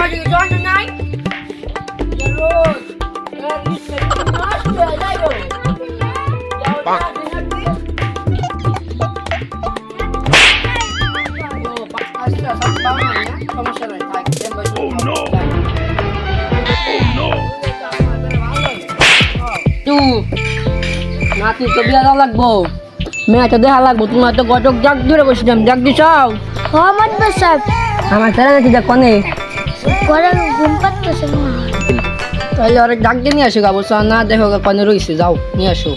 আমার দিকে জন নাই চলো নষ্ট হয়ে যাইবো যাও আচ্ছা সব পাও না সমস্যা নাই থাক নাতি তো বিয়া দেওয়া লাগবো মেয়েটা দেখা লাগবো তোমার তো গটক জাগ ধরে বসছিলাম জাগ দিছাও মাতবার সাহেব আমার ছেলে নাকি দেখ কনে ঘরে ঘুম পাচ্ছে না তাহলে অনেক ডাক দিয়ে নিয়ে আসো গা বলছো না দেখো কনে রয়েছে যাও নিয়ে আসো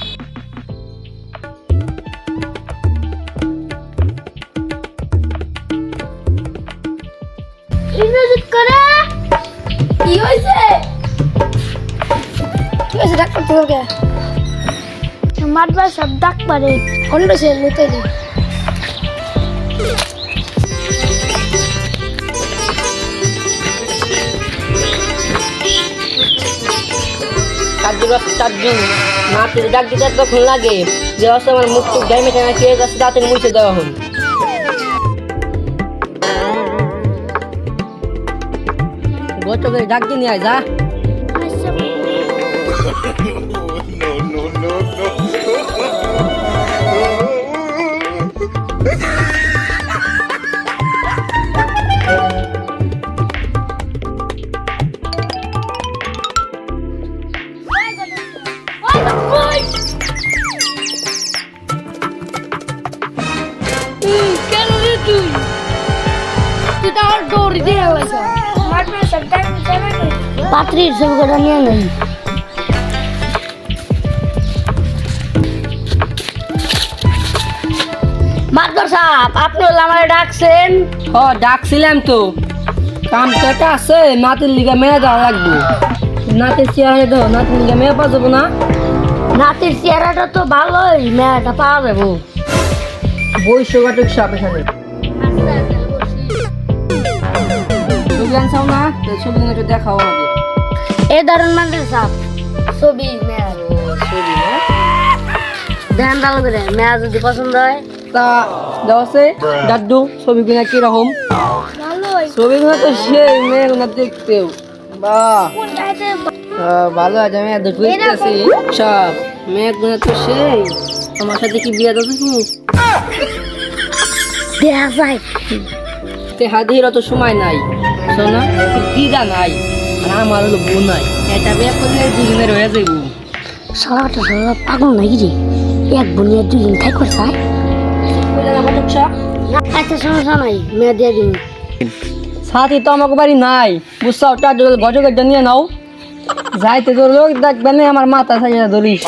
ইনজিট করে কি হইছে ডাক্তার তোকে মাতবার সাহেব ডাক পারে অন্য সে নিতে দি চারদিন নাতির ডাক দিতে তখন লাগে যে হচ্ছে আমার মুখ টুক ডাইমে টাইমে কে গেছে দাঁতের মুছে দেওয়া হল গতকে ডাক দিয়ে নিয়ে আয় যা পাত্রীর ছবি করে নিয়ে নেই মাতবার সাহেব আপনি আমার ডাকছেন হ ডাকছিলাম তো কাম কেটে আছে নাতির লিগে মেয়ে দেওয়া লাগবে নাতির চেয়ারে দাও নাতির লিগে মেয়ে পাওয়া যাবো না নাতির চেহারাটা তো ভালোই মেয়েটা পাওয়া যাবো বইশো গটক সাপ এখানে ছবি আনছাও না ছবি একটু দেখাও আমাদের এই ধরুন মাতবার সাহেব ছবি মেয়ে ছবি না ধ্যান ভালো করে মেয়ে যদি পছন্দ হয় তা দেওয়াছে দাদু ছবিগুলো কিরকম ভালোই ছবিগুলো তো সেই মেয়েগুলো দেখতেও বাহ ভালো আছে আমি এত বুঝতেছি সব মেয়েগুলো তো সেই আমার সাথে কি বিয়ে দেবো দেখা যায় হাতের অত সময় নাই শোনা দিদা নাই আর আমার হলো বউ নাই এটা বিয়ে করলে দুজনের হয়ে যাইব সারাটা সারা পাগল নাকি রে এক বোনিয়া দুদিন থাকবে চাই আচ্ছা সমস্যা নাই মেয়ে দিয়ে দিন সাথী তো আমাকে বাড়ি নাই বুঝছো ওটা গজকের নিয়ে নাও যাইতে তোর লোক দেখবে না আমার মাথা সাইয়া ধরিস